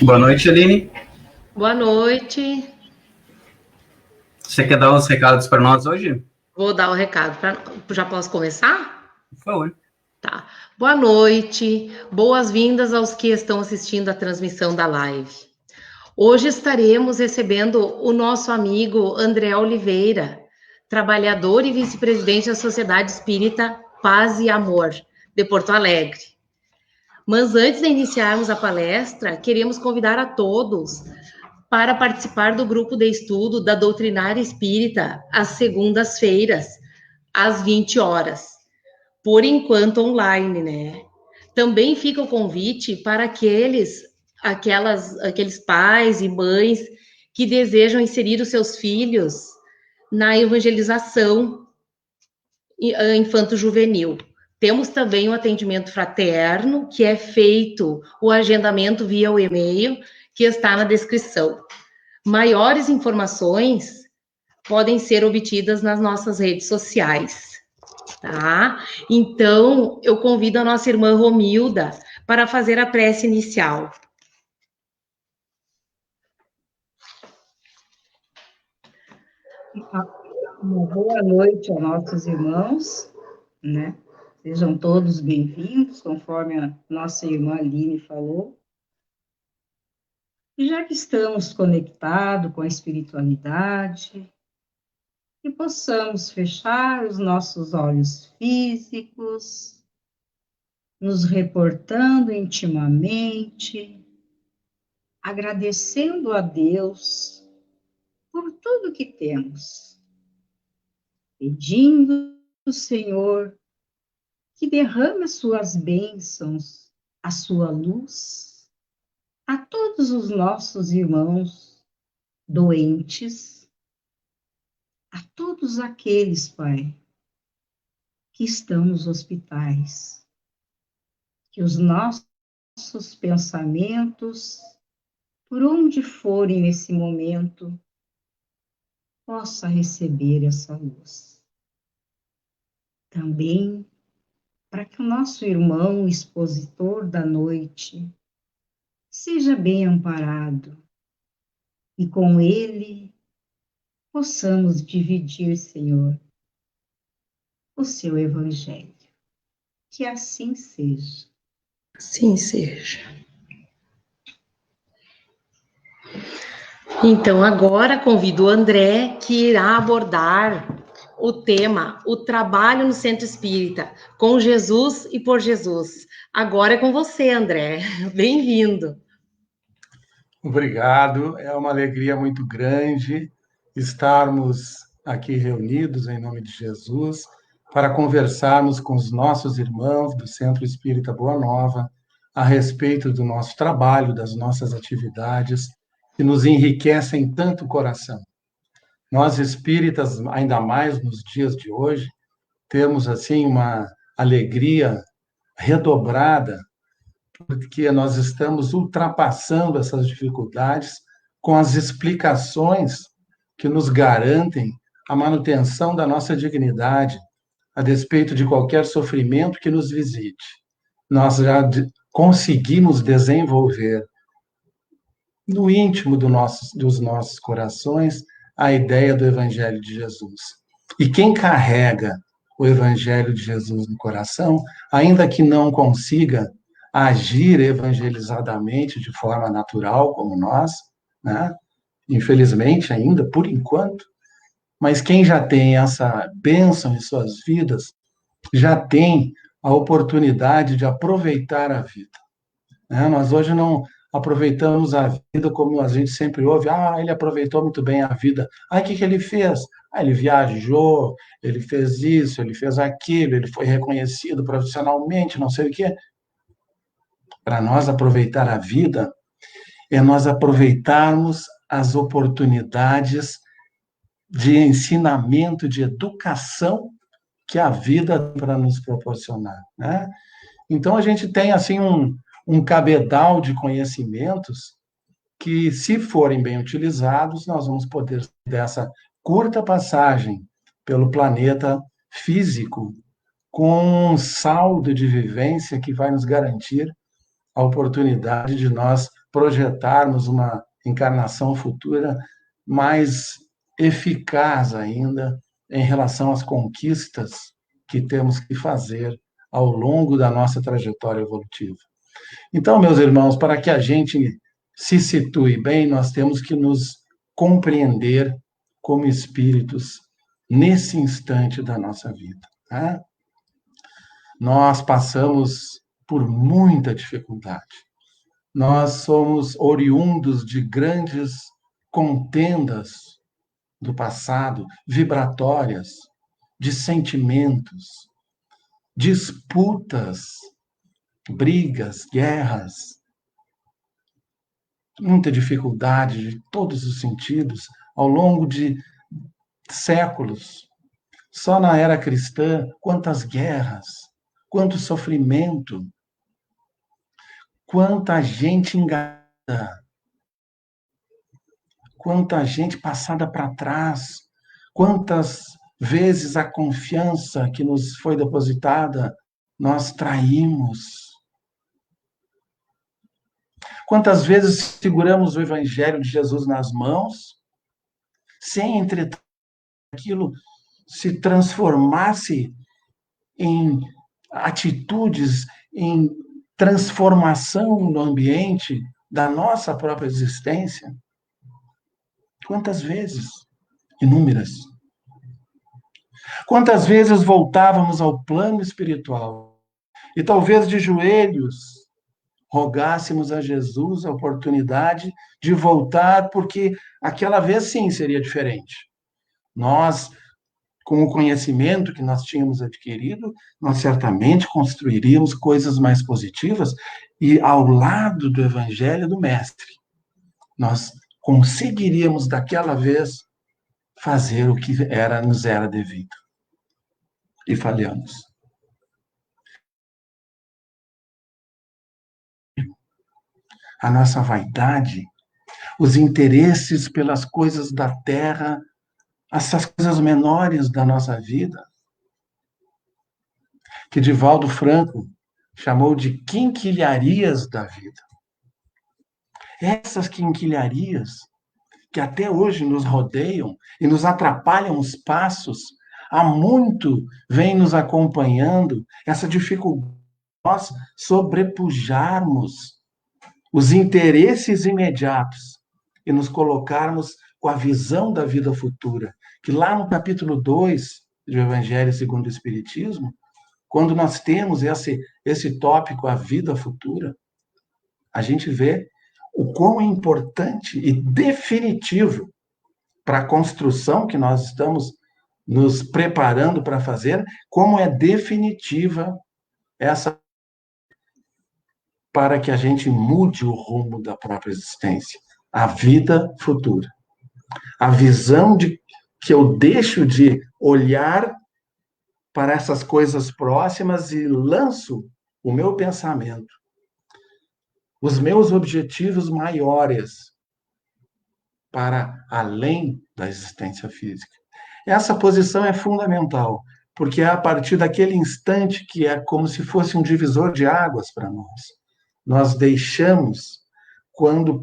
Boa noite, Aline. Boa noite. Você quer dar uns recados para nós hoje? Vou dar o recado. Já posso começar? Por favor. Tá. Boa noite. Boas-vindas aos que estão assistindo a transmissão da live. Hoje estaremos recebendo o nosso amigo André Oliveira, trabalhador e vice-presidente da Sociedade Espírita Paz e Amor, de Porto Alegre. Mas antes de iniciarmos a palestra, queremos convidar a todos para participar do grupo de estudo da Doutrinária Espírita às segundas-feiras, às 20 horas. Por enquanto online, né? Também fica o convite para aqueles pais e mães que desejam inserir os seus filhos na evangelização infanto-juvenil. Temos também o atendimento fraterno, que é feito o agendamento via o e-mail, que está na descrição. Maiores informações podem ser obtidas nas nossas redes sociais, tá? Então, eu convido a nossa irmã Romilda para fazer a prece inicial. Uma boa noite aos nossos irmãos, né? Sejam todos bem-vindos, conforme a nossa irmã Aline falou. E já que estamos conectados com a espiritualidade, que possamos fechar os nossos olhos físicos, nos reportando intimamente, agradecendo a Deus por tudo que temos, pedindo ao Senhor que derrame as suas bênçãos, a sua luz, a todos os nossos irmãos doentes, a todos aqueles, Pai, que estão nos hospitais, que os nossos pensamentos, por onde forem nesse momento, possa receber essa luz. Também para que o nosso irmão expositor da noite seja bem amparado e com ele possamos dividir, Senhor, o seu evangelho. Que assim seja. Assim seja. Então, agora convido o André, que irá abordar o tema, o trabalho no Centro Espírita, com Jesus e por Jesus. Agora é com você, André. Bem-vindo. Obrigado, é uma alegria muito grande estarmos aqui reunidos em nome de Jesus para conversarmos com os nossos irmãos do Centro Espírita Boa Nova a respeito do nosso trabalho, das nossas atividades, que nos enriquecem tanto o coração. Nós espíritas, ainda mais nos dias de hoje, temos assim uma alegria redobrada porque nós estamos ultrapassando essas dificuldades com as explicações que nos garantem a manutenção da nossa dignidade, a despeito de qualquer sofrimento que nos visite. Nós já conseguimos desenvolver no íntimo dos nossos corações a ideia do Evangelho de Jesus. E quem carrega o Evangelho de Jesus no coração, ainda que não consiga agir evangelizadamente de forma natural, como nós, né? Infelizmente ainda, por enquanto, mas quem já tem essa bênção em suas vidas, já tem a oportunidade de aproveitar a vida, né? Nós hoje não aproveitamos a vida como a gente sempre ouve, ele aproveitou muito bem a vida. O que ele fez? Ele viajou, ele fez isso, ele fez aquilo, ele foi reconhecido profissionalmente, não sei o quê. Para nós aproveitar a vida, é nós aproveitarmos as oportunidades de ensinamento, de educação que a vida tem para nos proporcionar, né? Então, a gente tem, assim, um cabedal de conhecimentos que, se forem bem utilizados, nós vamos poder, dessa curta passagem pelo planeta físico, com um saldo de vivência que vai nos garantir a oportunidade de nós projetarmos uma encarnação futura mais eficaz ainda em relação às conquistas que temos que fazer ao longo da nossa trajetória evolutiva. Então, meus irmãos, para que a gente se situe bem, nós temos que nos compreender como espíritos nesse instante da nossa vida. Né? Nós passamos por muita dificuldade. Nós somos oriundos de grandes contendas do passado, vibratórias, de sentimentos, disputas, brigas, guerras, muita dificuldade de todos os sentidos ao longo de séculos. Só na era cristã, quantas guerras, quanto sofrimento, quanta gente enganada, quanta gente passada para trás, quantas vezes a confiança que nos foi depositada nós traímos. Quantas vezes seguramos o Evangelho de Jesus nas mãos, sem, entretanto, aquilo se transformasse em atitudes, em transformação no ambiente da nossa própria existência? Quantas vezes? Inúmeras. Quantas vezes voltávamos ao plano espiritual e talvez de joelhos rogássemos a Jesus a oportunidade de voltar, porque aquela vez sim seria diferente. Nós, com o conhecimento que nós tínhamos adquirido, nós certamente construiríamos coisas mais positivas e ao lado do Evangelho do Mestre, nós conseguiríamos daquela vez fazer o que nos era devido. E falhamos. A nossa vaidade, os interesses pelas coisas da terra, essas coisas menores da nossa vida, que Divaldo Franco chamou de quinquilharias da vida. Essas quinquilharias que até hoje nos rodeiam e nos atrapalham os passos, há muito vem nos acompanhando essa dificuldade de nós sobrepujarmos os interesses imediatos e nos colocarmos com a visão da vida futura, que lá no capítulo 2 do Evangelho segundo o Espiritismo, quando nós temos esse tópico, a vida futura, a gente vê o quão é importante e definitivo para a construção que nós estamos nos preparando para fazer, como é definitiva essa para que a gente mude o rumo da própria existência, a vida futura. A visão de que eu deixo de olhar para essas coisas próximas e lanço o meu pensamento, os meus objetivos maiores para além da existência física. Essa posição é fundamental, porque é a partir daquele instante que é como se fosse um divisor de águas para nós. Nós deixamos,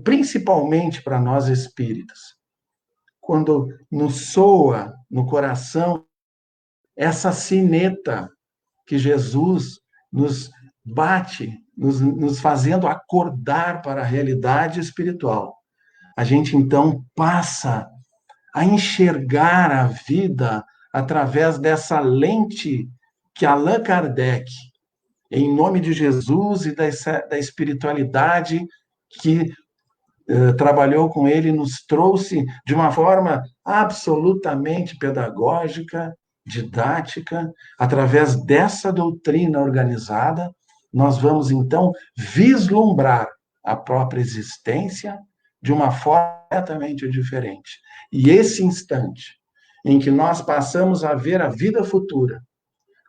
principalmente para nós espíritas, quando nos soa no coração essa sineta que Jesus nos bate, nos fazendo acordar para a realidade espiritual. A gente, então, passa a enxergar a vida através dessa lente que Allan Kardec, em nome de Jesus e da espiritualidade que trabalhou com ele, nos trouxe de uma forma absolutamente pedagógica, didática, através dessa doutrina organizada, nós vamos, então, vislumbrar a própria existência de uma forma completamente diferente. E esse instante em que nós passamos a ver a vida futura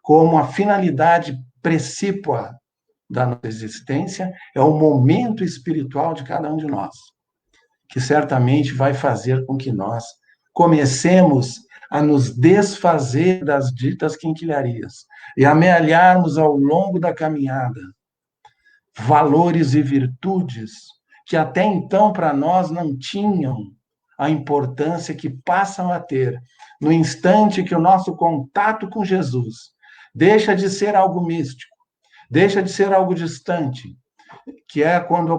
como a finalidade precípua da nossa existência, é o momento espiritual de cada um de nós, que certamente vai fazer com que nós comecemos a nos desfazer das ditas quinquilharias e amealharmos ao longo da caminhada valores e virtudes que até então para nós não tinham a importância que passam a ter no instante que o nosso contato com Jesus deixa de ser algo místico, deixa de ser algo distante, que é quando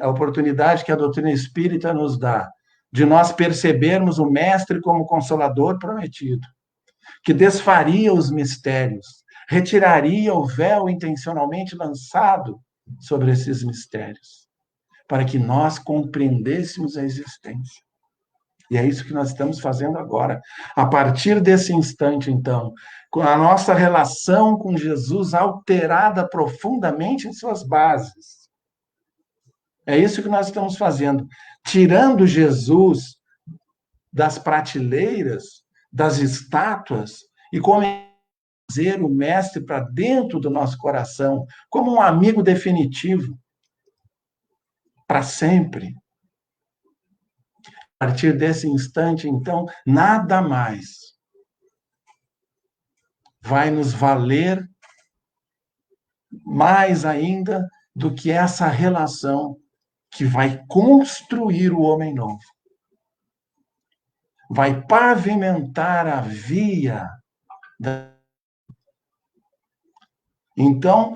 a oportunidade que a doutrina espírita nos dá de nós percebermos o Mestre como Consolador prometido, que desfaria os mistérios, retiraria o véu intencionalmente lançado sobre esses mistérios, para que nós compreendêssemos a existência. E é isso que nós estamos fazendo agora. A partir desse instante, então, com a nossa relação com Jesus alterada profundamente em suas bases. É isso que nós estamos fazendo. Tirando Jesus das prateleiras, das estátuas, e trazer o Mestre para dentro do nosso coração, como um amigo definitivo, para sempre. A partir desse instante, então, nada mais vai nos valer mais ainda do que essa relação que vai construir o homem novo. Vai pavimentar a via da... Então,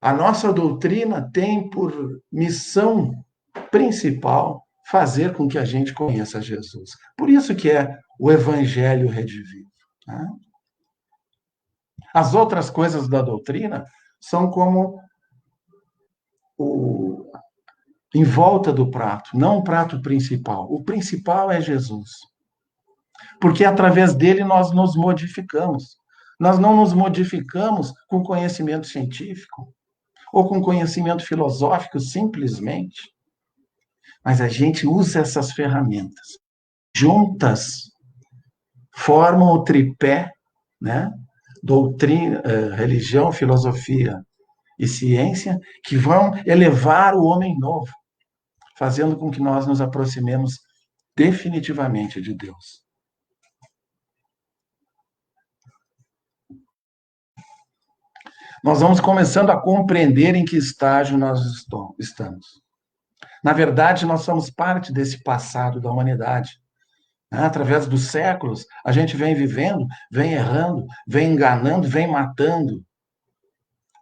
a nossa doutrina tem por missão principal fazer com que a gente conheça Jesus. Por isso que é o Evangelho redivivo. Né? As outras coisas da doutrina são como em volta do prato, não o prato principal. O principal é Jesus. Porque através dele nós nos modificamos. Nós não nos modificamos com conhecimento científico ou com conhecimento filosófico simplesmente. Mas a gente usa essas ferramentas. Juntas, formam o tripé, né? Doutrina, religião, filosofia e ciência, que vão elevar o homem novo, fazendo com que nós nos aproximemos definitivamente de Deus. Nós vamos começando a compreender em que estágio nós estamos. Na verdade, nós somos parte desse passado da humanidade. Através dos séculos, a gente vem vivendo, vem errando, vem enganando, vem matando,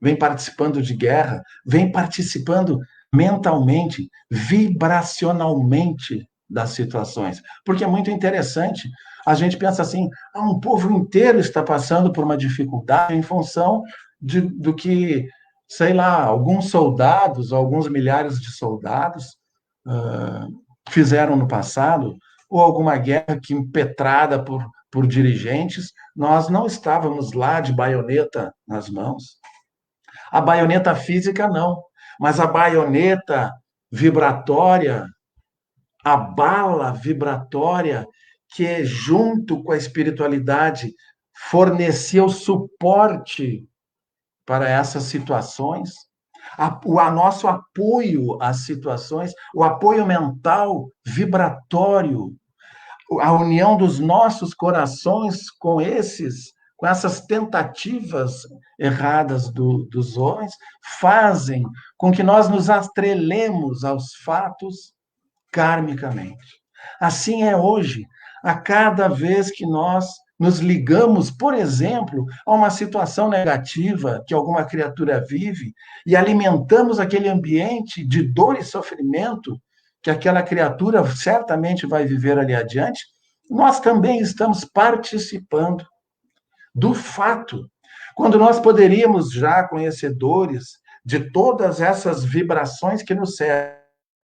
vem participando de guerra, vem participando mentalmente, vibracionalmente das situações. Porque é muito interessante, a gente pensa assim, um povo inteiro está passando por uma dificuldade em função do que, sei lá, alguns soldados, alguns milhares de soldados fizeram no passado, ou alguma guerra que impetrada por dirigentes, nós não estávamos lá de baioneta nas mãos. A baioneta física não, mas a baioneta vibratória, a bala vibratória que, junto com a espiritualidade, forneceu suporte para essas situações, o nosso apoio às situações, o apoio mental, vibratório, a união dos nossos corações com essas tentativas erradas dos homens, fazem com que nós nos atrelemos aos fatos karmicamente. Assim é hoje, a cada vez que nós nos ligamos, por exemplo, a uma situação negativa que alguma criatura vive e alimentamos aquele ambiente de dor e sofrimento que aquela criatura certamente vai viver ali adiante, nós também estamos participando do fato. Quando nós poderíamos, já conhecedores de todas essas vibrações que nos servem,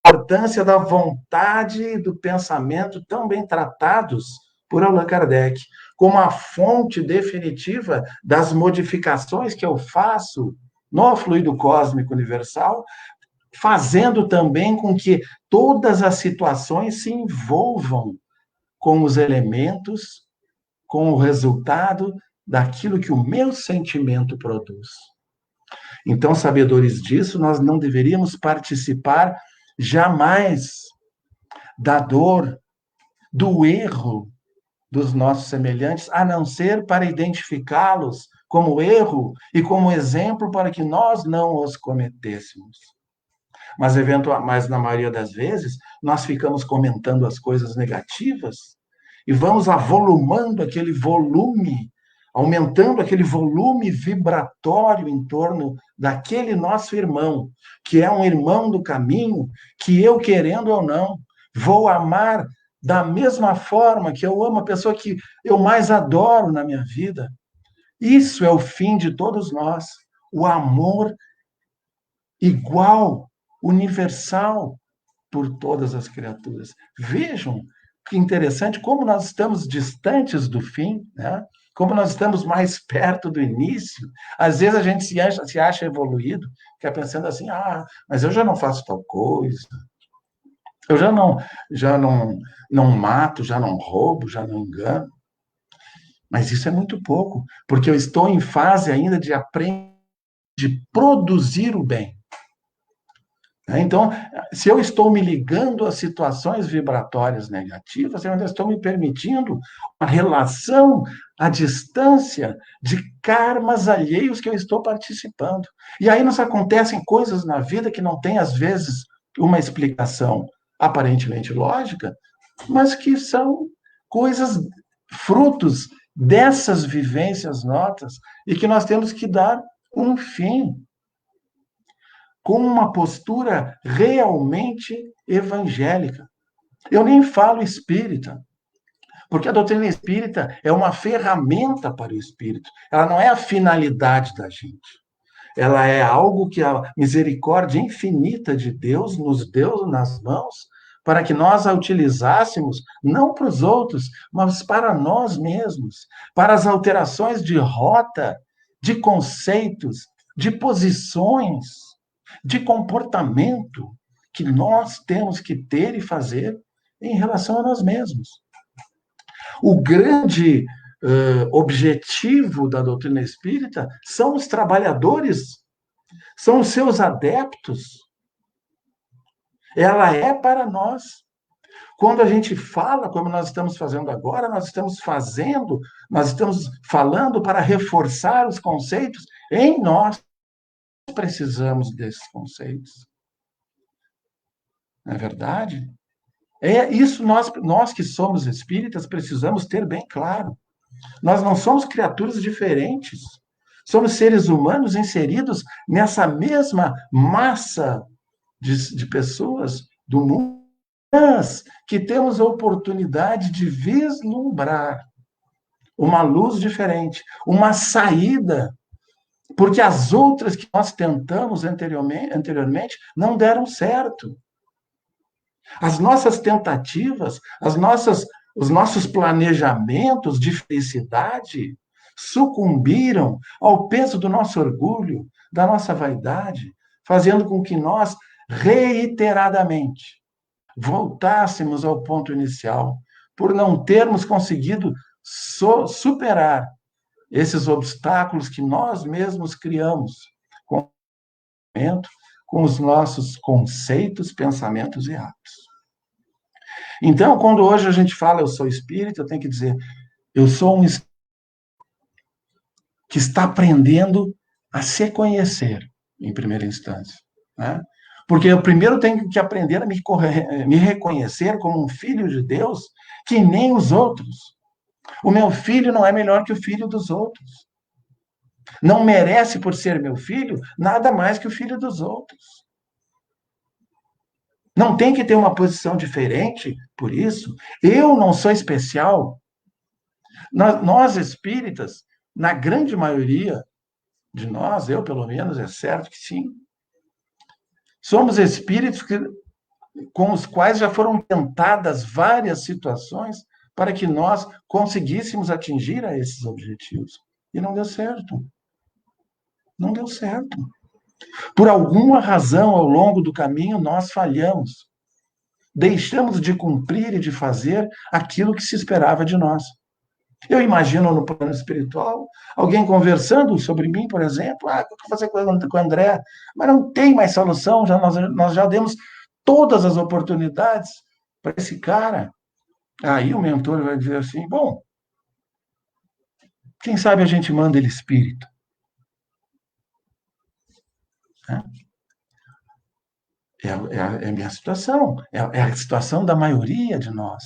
a importância da vontade e do pensamento tão bem tratados por Allan Kardec, como a fonte definitiva das modificações que eu faço no fluido cósmico universal, fazendo também com que todas as situações se envolvam com os elementos, com o resultado daquilo que o meu sentimento produz. Então, sabedores disso, nós não deveríamos participar jamais da dor, do erro dos nossos semelhantes, a não ser para identificá-los como erro e como exemplo para que nós não os cometêssemos. mas na maioria das vezes nós ficamos comentando as coisas negativas e vamos avolumando aquele volume, aumentando aquele volume vibratório em torno daquele nosso irmão, que é um irmão do caminho, que eu, querendo ou não, vou amar da mesma forma que eu amo a pessoa que eu mais adoro na minha vida. Isso é o fim de todos nós, o amor igual, universal por todas as criaturas. Vejam que interessante como nós estamos distantes do fim, né? Como nós estamos mais perto do início. Às vezes a gente se acha evoluído, fica pensando assim, mas eu já não faço tal coisa, eu já não mato, já não roubo, já não engano. Mas isso é muito pouco, porque eu estou em fase ainda de aprender, de produzir o bem. Então, se eu estou me ligando a situações vibratórias negativas, eu ainda estou me permitindo uma relação à distância de karmas alheios que eu estou participando. E aí nos acontecem coisas na vida que não têm, às vezes, uma explicação aparentemente lógica, mas que são coisas, frutos dessas vivências nossas, e que nós temos que dar um fim com uma postura realmente evangélica. Eu nem falo espírita, porque a doutrina espírita é uma ferramenta para o espírito. Ela não é a finalidade da gente. Ela é algo que a misericórdia infinita de Deus nos deu nas mãos para que nós a utilizássemos não para os outros, mas para nós mesmos, para as alterações de rota, de conceitos, de posições, de comportamento que nós temos que ter e fazer em relação a nós mesmos. O grande objetivo da doutrina espírita são os trabalhadores, são os seus adeptos. Ela é para nós. Quando a gente fala, como nós estamos fazendo agora, nós estamos falando para reforçar os conceitos em nós. Precisamos desses conceitos. Não é verdade? É isso nós que somos espíritas precisamos ter bem claro. Nós não somos criaturas diferentes. Somos seres humanos inseridos nessa mesma massa de pessoas do mundo, mas que temos a oportunidade de vislumbrar uma luz diferente, uma saída, porque as outras que nós tentamos anteriormente não deram certo. As nossas tentativas, os nossos planejamentos de felicidade sucumbiram ao peso do nosso orgulho, da nossa vaidade, fazendo com que nós, reiteradamente, voltássemos ao ponto inicial, por não termos conseguido superar esses obstáculos que nós mesmos criamos com os nossos conceitos, pensamentos e atos. Então, quando hoje a gente fala eu sou espírita, eu tenho que dizer eu sou um espírito que está aprendendo a se conhecer, em primeira instância. Né? Porque eu primeiro tenho que aprender a me reconhecer como um filho de Deus que nem os outros. O meu filho não é melhor que o filho dos outros. Não merece, por ser meu filho, nada mais que o filho dos outros. Não tem que ter uma posição diferente por isso. Eu não sou especial. Nós espíritas, na grande maioria de nós, eu pelo menos, é certo que sim, somos espíritos com os quais já foram tentadas várias situações para que nós conseguíssemos atingir a esses objetivos. E não deu certo. Não deu certo. Por alguma razão, ao longo do caminho, nós falhamos. Deixamos de cumprir e de fazer aquilo que se esperava de nós. Eu imagino no plano espiritual, alguém conversando sobre mim, por exemplo, o que eu vou fazer com o André? Mas não tem mais solução, nós já demos todas as oportunidades para esse cara. Aí o mentor vai dizer assim, bom, quem sabe a gente manda ele espírito. É a minha situação, é a situação da maioria de nós.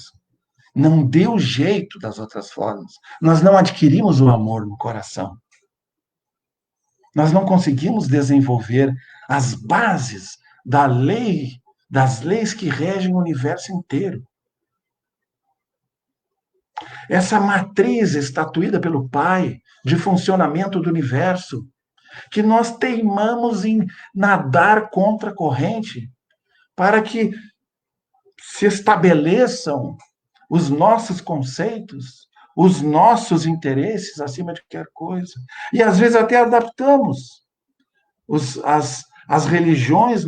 Não deu jeito das outras formas. Nós não adquirimos o amor no coração. Nós não conseguimos desenvolver as bases das leis que regem o universo inteiro. Essa matriz estatuída pelo Pai de funcionamento do universo, que nós teimamos em nadar contra a corrente para que se estabeleçam os nossos conceitos, os nossos interesses acima de qualquer coisa. E às vezes até adaptamos as religiões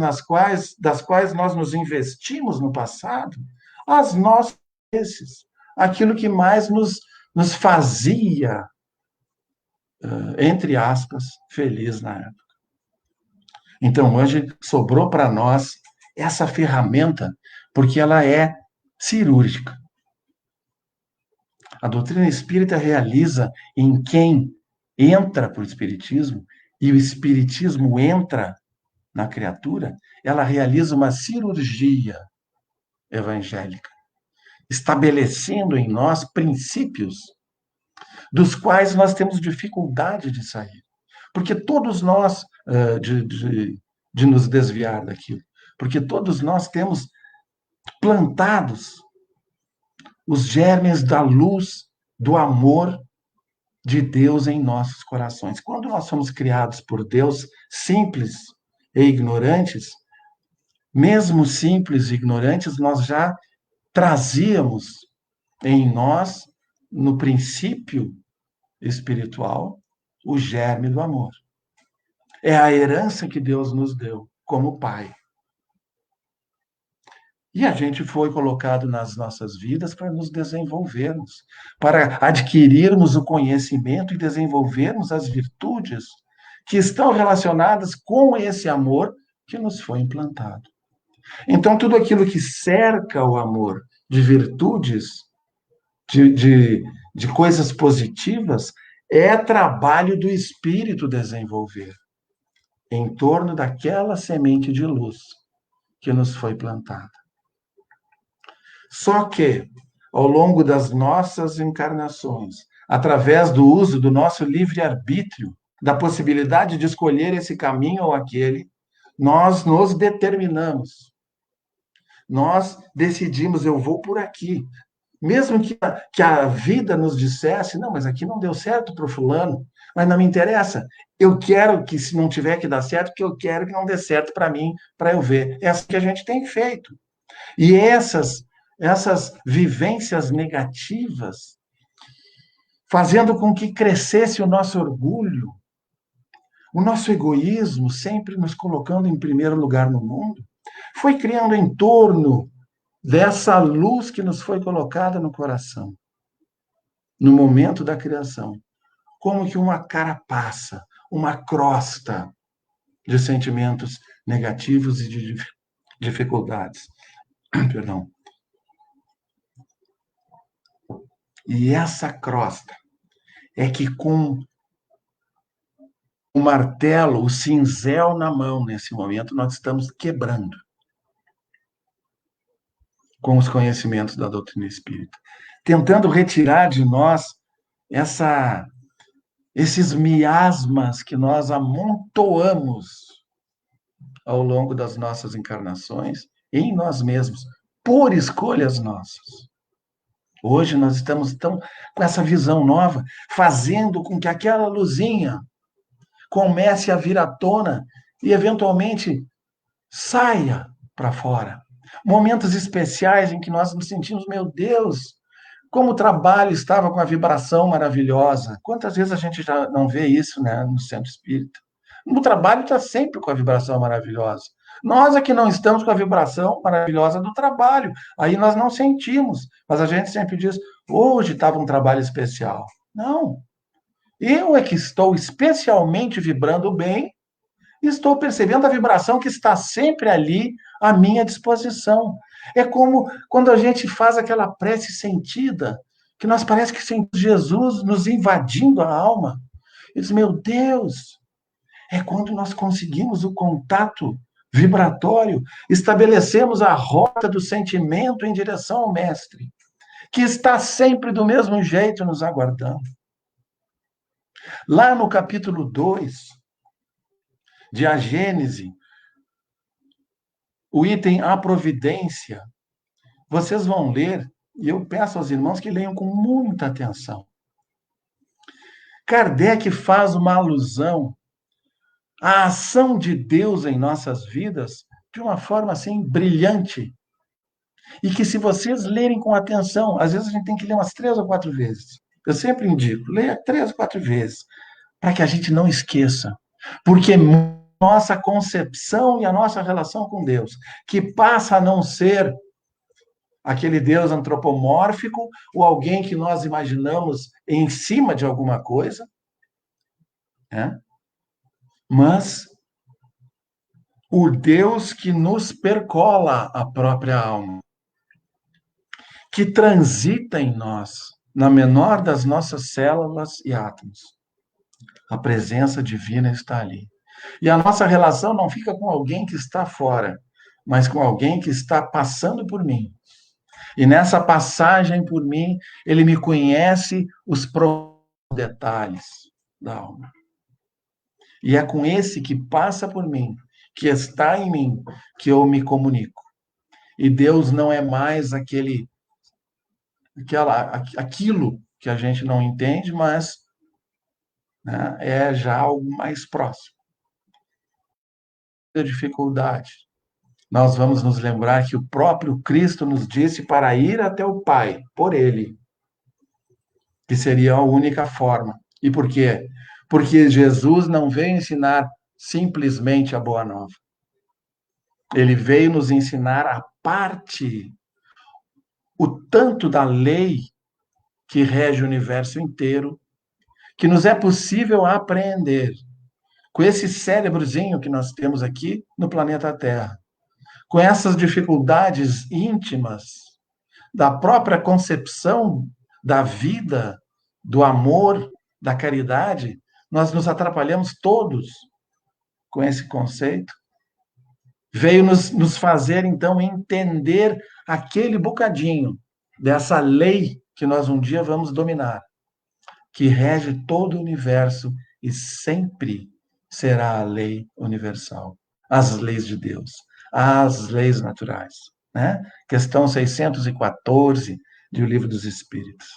das quais nós nos investimos no passado às nossas interesses, aquilo que mais nos fazia, entre aspas, feliz na época. Então, hoje sobrou para nós essa ferramenta, porque ela é cirúrgica. A doutrina espírita realiza em quem entra para o espiritismo, e o espiritismo entra na criatura, ela realiza uma cirurgia evangélica, estabelecendo em nós princípios dos quais nós temos dificuldade de sair. Porque todos nós, de nos desviar daquilo, porque todos nós temos plantados os germes da luz, do amor de Deus em nossos corações. Quando nós somos criados por Deus simples e ignorantes, mesmo simples e ignorantes, nós já trazíamos em nós, no princípio espiritual, o germe do amor. É a herança que Deus nos deu como Pai. E a gente foi colocado nas nossas vidas para nos desenvolvermos, para adquirirmos o conhecimento e desenvolvermos as virtudes que estão relacionadas com esse amor que nos foi implantado. Então, tudo aquilo que cerca o amor de virtudes, de coisas positivas, é trabalho do espírito desenvolver em torno daquela semente de luz que nos foi plantada. Só que, ao longo das nossas encarnações, através do uso do nosso livre-arbítrio, da possibilidade de escolher esse caminho ou aquele, nós nos determinamos. Nós decidimos, eu vou por aqui. Mesmo que a vida nos dissesse, não, mas aqui não deu certo para o fulano, mas não me interessa. Eu quero que, se não tiver que dar certo, que eu quero que não dê certo para mim, para eu ver. É assim que a gente tem feito. E essas vivências negativas, fazendo com que crescesse o nosso orgulho, o nosso egoísmo, sempre nos colocando em primeiro lugar no mundo, foi criando em torno dessa luz que nos foi colocada no coração, no momento da criação, como que uma carapaça, uma crosta de sentimentos negativos e de dificuldades. Perdão. E essa crosta é que, com o martelo, o cinzel na mão, nesse momento, nós estamos quebrando com os conhecimentos da doutrina espírita, tentando retirar de nós esses miasmas que nós amontoamos ao longo das nossas encarnações em nós mesmos, por escolhas nossas. Hoje nós estamos com essa visão nova, fazendo com que aquela luzinha comece a vir à tona e, eventualmente, saia para fora. Momentos especiais em que nós nos sentimos, meu Deus, como o trabalho estava com a vibração maravilhosa. Quantas vezes a gente já não vê isso, né, no centro espírita? O trabalho está sempre com a vibração maravilhosa. Nós aqui não estamos com a vibração maravilhosa do trabalho. Aí nós não sentimos. Mas a gente sempre diz, hoje estava um trabalho especial. Não. Eu é que estou especialmente vibrando bem, estou percebendo a vibração que está sempre ali à minha disposição. É como quando a gente faz aquela prece sentida, que nós parece que sentimos Jesus nos invadindo a alma. E diz, meu Deus, é quando nós conseguimos o contato vibratório, estabelecemos a rota do sentimento em direção ao Mestre, que está sempre do mesmo jeito nos aguardando. Lá no capítulo 2 de A Gênese, o item A Providência, vocês vão ler, e eu peço aos irmãos que leiam com muita atenção. Kardec faz uma alusão à ação de Deus em nossas vidas de uma forma assim brilhante. E que se vocês lerem com atenção, às vezes a gente tem que ler umas 3 ou 4 vezes. Eu sempre indico, leia 3 ou 4 vezes, para que a gente não esqueça. Porque nossa concepção e a nossa relação com Deus, que passa a não ser aquele Deus antropomórfico ou alguém que nós imaginamos em cima de alguma coisa, né? Mas o Deus que nos percola a própria alma, que transita em nós, na menor das nossas células e átomos. A presença divina está ali. E a nossa relação não fica com alguém que está fora, mas com alguém que está passando por mim. E nessa passagem por mim, ele me conhece os detalhes da alma. E é com esse que passa por mim, que está em mim, que eu me comunico. E Deus não é mais aquilo que a gente não entende, mas, né, é já algo mais próximo. A dificuldade. Nós vamos nos lembrar que o próprio Cristo nos disse para ir até o Pai, por Ele, que seria a única forma. E por quê? Porque Jesus não veio ensinar simplesmente a Boa Nova. Ele veio nos ensinar a parte, o tanto da lei que rege o universo inteiro, que nos é possível apreender com esse cérebrozinho que nós temos aqui no planeta Terra, com essas dificuldades íntimas da própria concepção da vida, do amor, da caridade, nós nos atrapalhamos todos com esse conceito. Veio nos fazer, então, entender aquele bocadinho dessa lei que nós um dia vamos dominar, que rege todo o universo e sempre será a lei universal, as leis de Deus, as leis naturais, né? Questão 614 do Livro dos Espíritos.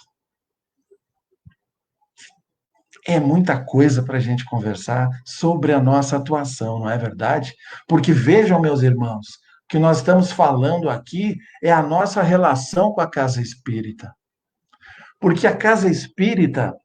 É muita coisa para a gente conversar sobre a nossa atuação, não é verdade? Porque vejam, meus irmãos, o que nós estamos falando aqui é a nossa relação com a casa espírita. Porque a casa espírita,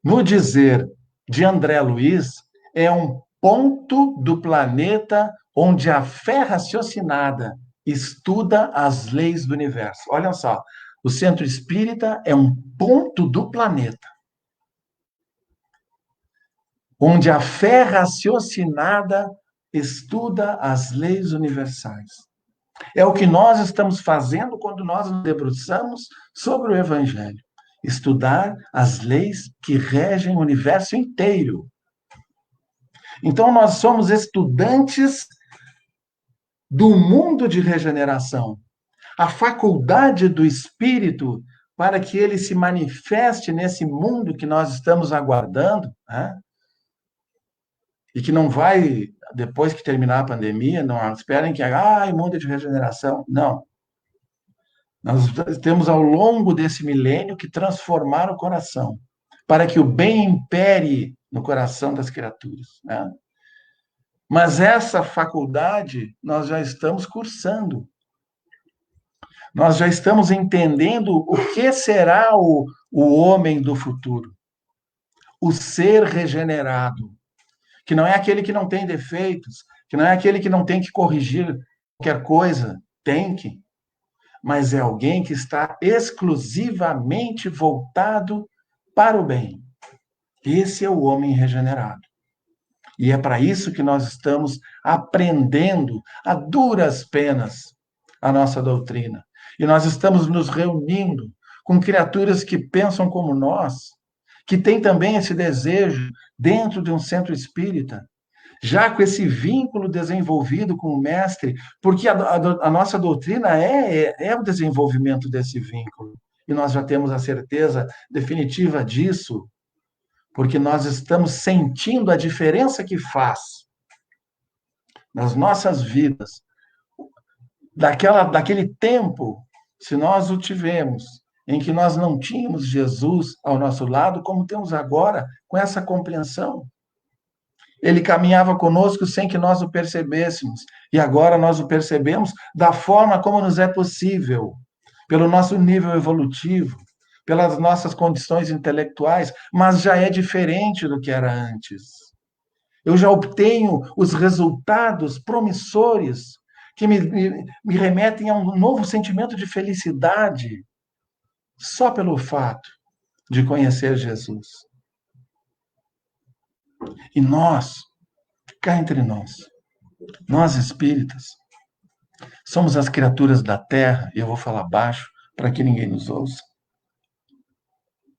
no dizer de André Luiz, é um ponto do planeta onde a fé raciocinada estuda as leis do universo. Olha só, o centro espírita é um ponto do planeta onde a fé raciocinada estuda as leis universais. É o que nós estamos fazendo quando nós nos debruçamos sobre o Evangelho. Estudar as leis que regem o universo inteiro. Então, nós somos estudantes do mundo de regeneração. A faculdade do Espírito para que ele se manifeste nesse mundo que nós estamos aguardando, né? E que não vai, depois que terminar a pandemia, não esperem que, mundo de regeneração. Não. Nós temos ao longo desse milênio que transformar o coração, para que o bem impere no coração das criaturas, né? Mas essa faculdade nós já estamos cursando. Nós já estamos entendendo o que será o homem do futuro. O ser regenerado, que não é aquele que não tem defeitos, que não é aquele que não tem que corrigir qualquer coisa, tem que, mas é alguém que está exclusivamente voltado para o bem. Esse é o homem regenerado. E é para isso que nós estamos aprendendo a duras penas a nossa doutrina. E nós estamos nos reunindo com criaturas que pensam como nós, que têm também esse desejo dentro de um centro espírita já com esse vínculo desenvolvido com o mestre, porque a nossa doutrina é o desenvolvimento desse vínculo. E nós já temos a certeza definitiva disso, porque nós estamos sentindo a diferença que faz nas nossas vidas, daquele tempo, se nós o tivemos, em que nós não tínhamos Jesus ao nosso lado, como temos agora, com essa compreensão. Ele caminhava conosco sem que nós o percebêssemos, e agora nós o percebemos da forma como nos é possível, pelo nosso nível evolutivo, pelas nossas condições intelectuais, mas já é diferente do que era antes. Eu já obtenho os resultados promissores que me remetem a um novo sentimento de felicidade, só pelo fato de conhecer Jesus. E nós, cá entre nós espíritas, somos as criaturas da Terra, e eu vou falar baixo para que ninguém nos ouça,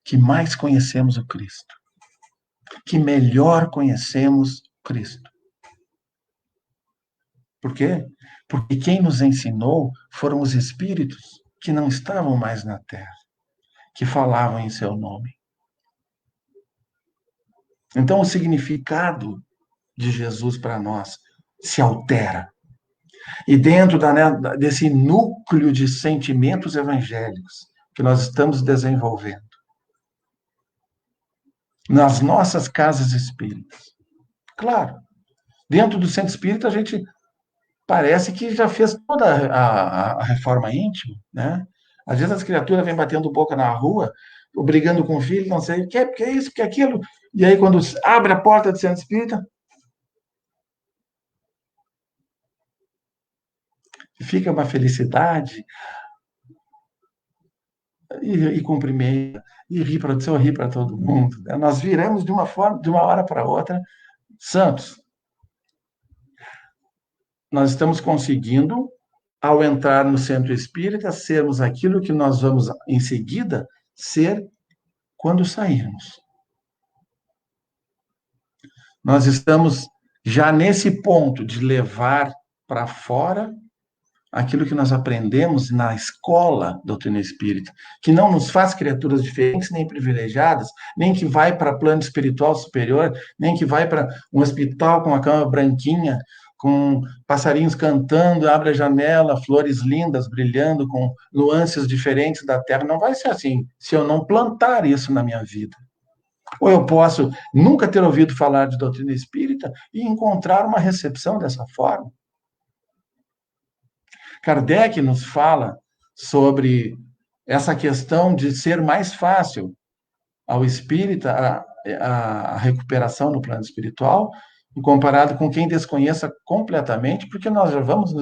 que mais conhecemos o Cristo, que melhor conhecemos o Cristo. Por quê? Porque quem nos ensinou foram os espíritos que não estavam mais na Terra, que falavam em seu nome. Então, o significado de Jesus para nós se altera. E dentro desse núcleo de sentimentos evangélicos que nós estamos desenvolvendo, nas nossas casas espíritas. Claro, dentro do centro espírita a gente parece que já fez toda a reforma íntima, né? Às vezes as criaturas vêm batendo boca na rua, brigando com o filho, não sei o que é isso, que é aquilo. E aí, quando abre a porta do centro espírita, fica uma felicidade, e cumprimenta, e ri para todo mundo. Né? Nós viramos de uma hora para outra santos. Nós estamos conseguindo, ao entrar no centro espírita, sermos aquilo que nós vamos, em seguida, ser quando sairmos. Nós estamos já nesse ponto de levar para fora aquilo que nós aprendemos na escola doutrina espírita, que não nos faz criaturas diferentes nem privilegiadas, nem que vai para plano espiritual superior, nem que vai para um hospital com a cama branquinha, com passarinhos cantando, abre a janela, flores lindas brilhando com nuances diferentes da terra. Não vai ser assim se eu não plantar isso na minha vida. Ou eu posso nunca ter ouvido falar de doutrina espírita e encontrar uma recepção dessa forma. Kardec nos fala sobre essa questão de ser mais fácil ao espírita a recuperação no plano espiritual, comparado com quem desconheça completamente, porque nós já vamos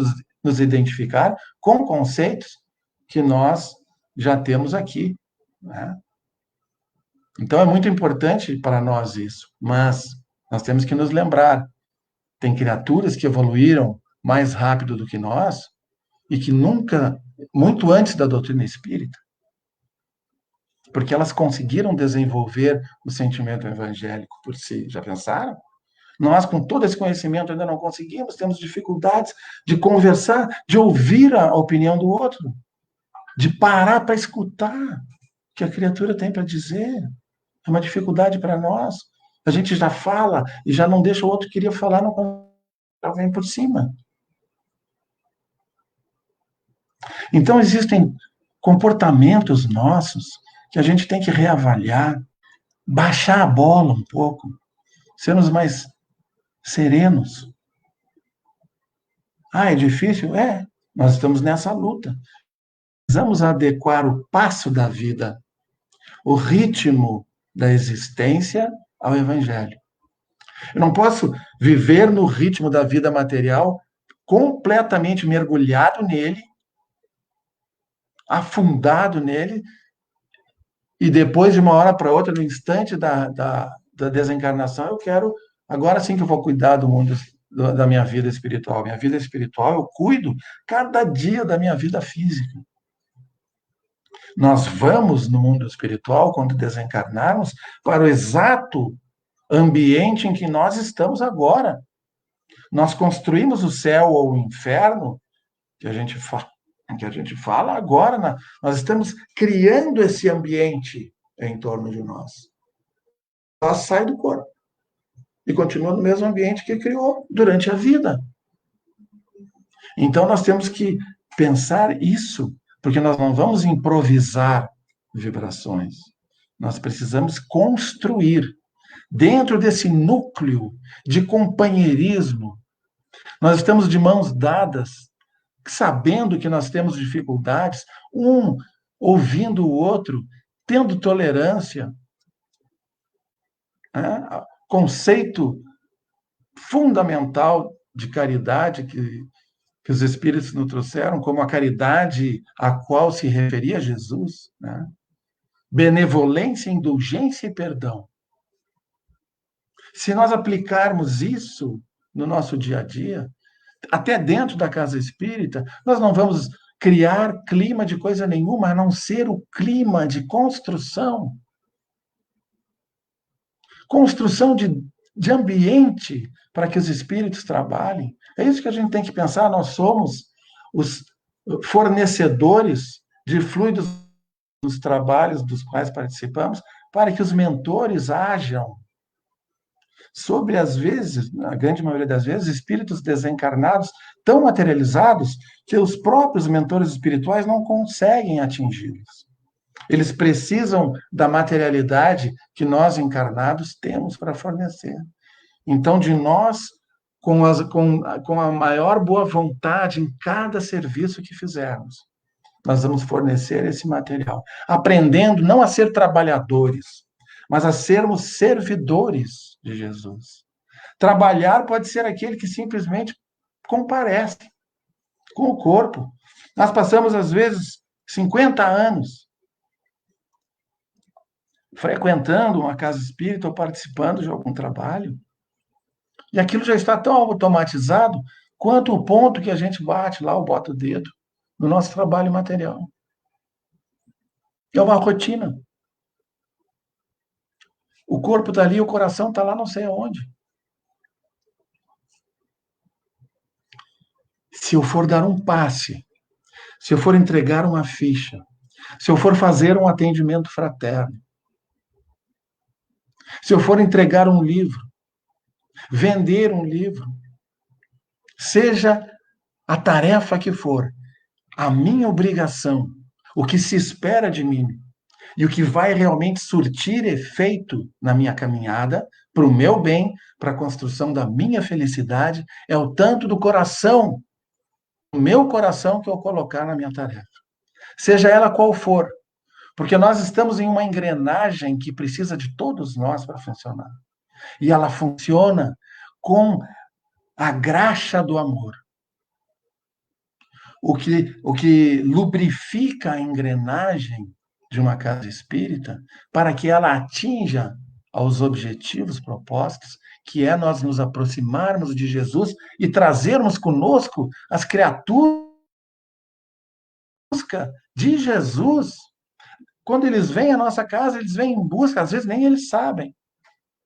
nos identificar com conceitos que nós já temos aqui, né? Então, é muito importante para nós isso, mas nós temos que nos lembrar, tem criaturas que evoluíram mais rápido do que nós, e que nunca, muito antes da doutrina espírita, porque elas conseguiram desenvolver o sentimento evangélico por si. Já pensaram? Nós, com todo esse conhecimento, ainda não conseguimos, temos dificuldades de conversar, de ouvir a opinião do outro, de parar para escutar o que a criatura tem para dizer. É uma dificuldade para nós. A gente já fala e já não deixa o outro que queria falar, não vem por cima. Então, existem comportamentos nossos que a gente tem que reavaliar, baixar a bola um pouco, sermos mais serenos. Ah, é difícil? É, nós estamos nessa luta. Precisamos adequar o passo da vida, o ritmo da existência ao Evangelho. Eu não posso viver no ritmo da vida material completamente mergulhado nele, afundado nele, e depois, de uma hora para outra, no instante da desencarnação, eu quero, agora sim que eu vou cuidar do mundo, da minha vida espiritual. Minha vida espiritual, eu cuido cada dia da minha vida física. Nós vamos no mundo espiritual, quando desencarnarmos, para o exato ambiente em que nós estamos agora, Nós construímos o céu ou o inferno, que a gente fala agora, nós estamos criando esse ambiente em torno de nós. Ela sai do corpo e continua no mesmo ambiente que criou durante a vida. Então, nós temos que pensar isso, porque nós não vamos improvisar vibrações. Nós precisamos construir dentro desse núcleo de companheirismo. Nós estamos de mãos dadas, sabendo que nós temos dificuldades, um ouvindo o outro, tendo tolerância. Né? Conceito fundamental de caridade que os Espíritos nos trouxeram, como a caridade a qual se referia Jesus, né? Benevolência, indulgência e perdão. Se nós aplicarmos isso no nosso dia a dia, até dentro da casa espírita, nós não vamos criar clima de coisa nenhuma, a não ser o clima de construção. Construção de ambiente para que os espíritos trabalhem. É isso que a gente tem que pensar. Nós somos os fornecedores de fluidos dos trabalhos dos quais participamos, para que os mentores hajam sobre, às vezes, na grande maioria das vezes, espíritos desencarnados tão materializados que os próprios mentores espirituais não conseguem atingi-los. Eles precisam da materialidade que nós encarnados temos para fornecer. Então, de nós, com a maior boa vontade em cada serviço que fizermos, nós vamos fornecer esse material, aprendendo não a ser trabalhadores, mas a sermos servidores de Jesus. Trabalhar pode ser aquele que simplesmente comparece com o corpo. Nós passamos, às vezes, 50 anos frequentando uma casa espírita ou participando de algum trabalho, e aquilo já está tão automatizado quanto o ponto que a gente bate lá, ou bota o dedo, no nosso trabalho material. É uma rotina. O corpo está ali, o coração está lá não sei aonde. Se eu for dar um passe, se eu for entregar uma ficha, se eu for fazer um atendimento fraterno, se eu for entregar um livro, vender um livro, seja a tarefa que for, a minha obrigação, o que se espera de mim e o que vai realmente surtir efeito na minha caminhada, para o meu bem, para a construção da minha felicidade, é o tanto do coração, o meu coração que eu colocar na minha tarefa. Seja ela qual for, porque nós estamos em uma engrenagem que precisa de todos nós para funcionar. E ela funciona com a graxa do amor. O que lubrifica a engrenagem de uma casa espírita para que ela atinja aos objetivos propostos, que é nós nos aproximarmos de Jesus e trazermos conosco as criaturas de Jesus. Quando eles vêm à nossa casa, eles vêm em busca, às vezes nem eles sabem,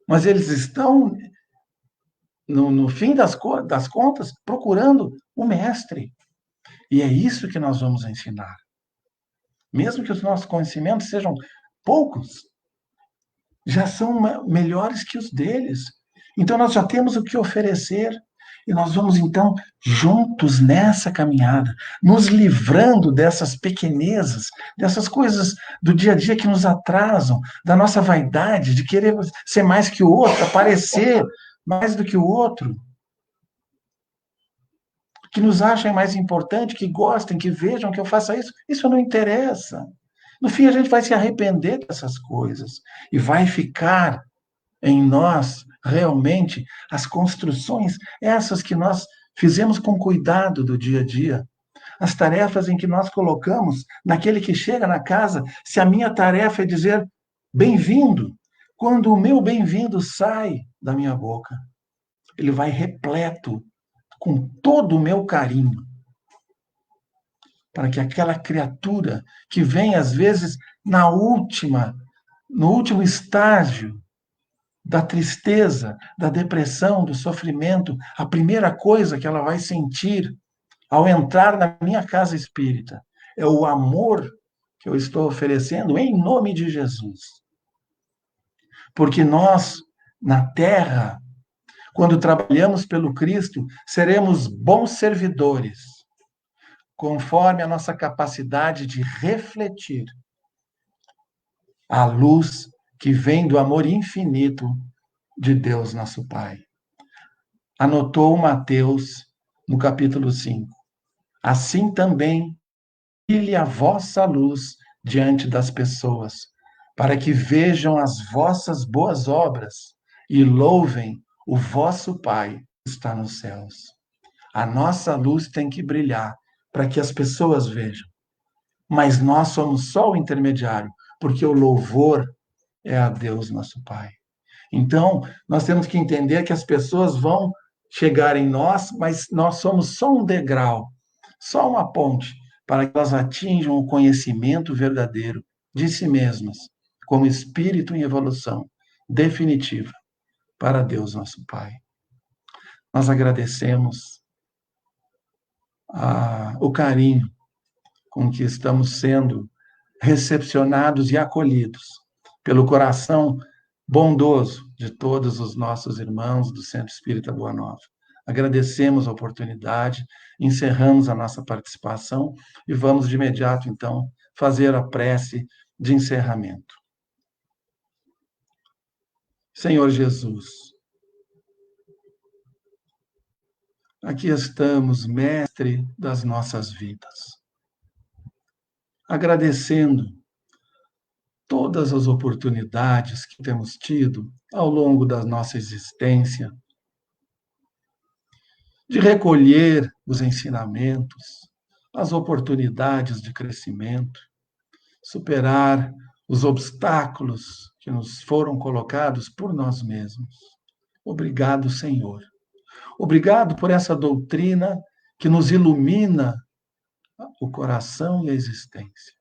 mas eles estão, no fim das contas, procurando o mestre. E é isso que nós vamos ensinar. Mesmo que os nossos conhecimentos sejam poucos, já são melhores que os deles. Então, nós já temos o que oferecer. E nós vamos, então, juntos nessa caminhada, nos livrando dessas pequenezas, dessas coisas do dia a dia que nos atrasam, da nossa vaidade, de querer ser mais que o outro, aparecer mais do que o outro. Que nos achem mais importante, que gostem, que vejam que eu faça isso. Isso não interessa. No fim, a gente vai se arrepender dessas coisas e vai ficar em nós, realmente, as construções, essas que nós fizemos com cuidado do dia a dia, as tarefas em que nós colocamos naquele que chega na casa, se a minha tarefa é dizer bem-vindo, quando o meu bem-vindo sai da minha boca, ele vai repleto com todo o meu carinho, para que aquela criatura que vem, às vezes, no último estágio da tristeza, da depressão, do sofrimento, a primeira coisa que ela vai sentir ao entrar na minha casa espírita é o amor que eu estou oferecendo em nome de Jesus. Porque nós, na terra, quando trabalhamos pelo Cristo, seremos bons servidores, conforme a nossa capacidade de refletir a luz que vem do amor infinito de Deus, nosso Pai. Anotou Mateus no capítulo 5. Assim também brilhe a vossa luz diante das pessoas, para que vejam as vossas boas obras e louvem o vosso Pai que está nos céus. A nossa luz tem que brilhar para que as pessoas vejam. Mas nós somos só o intermediário, porque o louvor é a Deus, nosso Pai. Então, nós temos que entender que as pessoas vão chegar em nós, mas nós somos só um degrau, só uma ponte, para que elas atinjam o conhecimento verdadeiro de si mesmas, como espírito em evolução definitiva para Deus, nosso Pai. Nós agradecemos o carinho com que estamos sendo recepcionados e acolhidos pelo coração bondoso de todos os nossos irmãos do Centro Espírita Boa Nova. Agradecemos a oportunidade, encerramos a nossa participação e vamos de imediato, então, fazer a prece de encerramento. Senhor Jesus, aqui estamos, Mestre das nossas vidas, agradecendo todas as oportunidades que temos tido ao longo da nossa existência, de recolher os ensinamentos, as oportunidades de crescimento, superar os obstáculos que nos foram colocados por nós mesmos. Obrigado, Senhor. Obrigado por essa doutrina que nos ilumina o coração e a existência.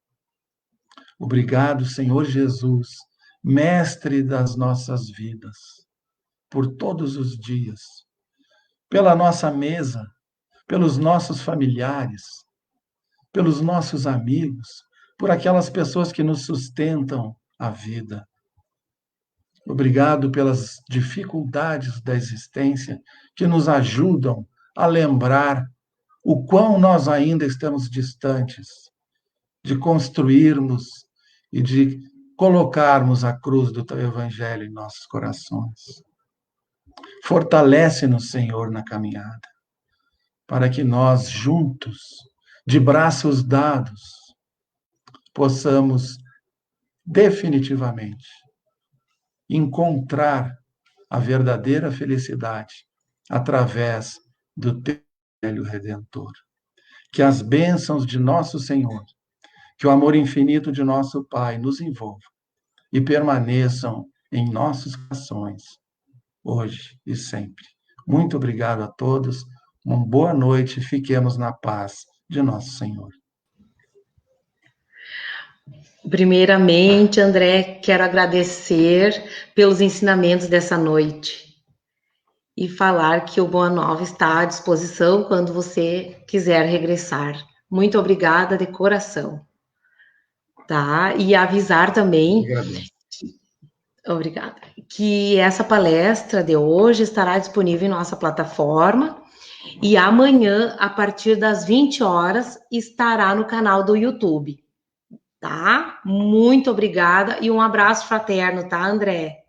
Obrigado, Senhor Jesus, Mestre das nossas vidas, por todos os dias, pela nossa mesa, pelos nossos familiares, pelos nossos amigos, por aquelas pessoas que nos sustentam a vida. Obrigado pelas dificuldades da existência que nos ajudam a lembrar o quão nós ainda estamos distantes de construirmos e de colocarmos a cruz do Teu Evangelho em nossos corações. Fortalece-nos, Senhor, na caminhada, para que nós, juntos, de braços dados, possamos definitivamente encontrar a verdadeira felicidade através do Teu Evangelho Redentor. Que as bênçãos de nosso Senhor, que o amor infinito de nosso Pai nos envolva e permaneçam em nossos corações, hoje e sempre. Muito obrigado a todos, uma boa noite, fiquemos na paz de nosso Senhor. Primeiramente, André, quero agradecer pelos ensinamentos dessa noite e falar que o Boa Nova está à disposição quando você quiser regressar. Muito obrigada de coração. Tá? E avisar também, obrigada, que essa palestra de hoje estará disponível em nossa plataforma e amanhã, a partir das 20 horas, estará no canal do YouTube. Tá? Muito obrigada e um abraço fraterno, tá, André?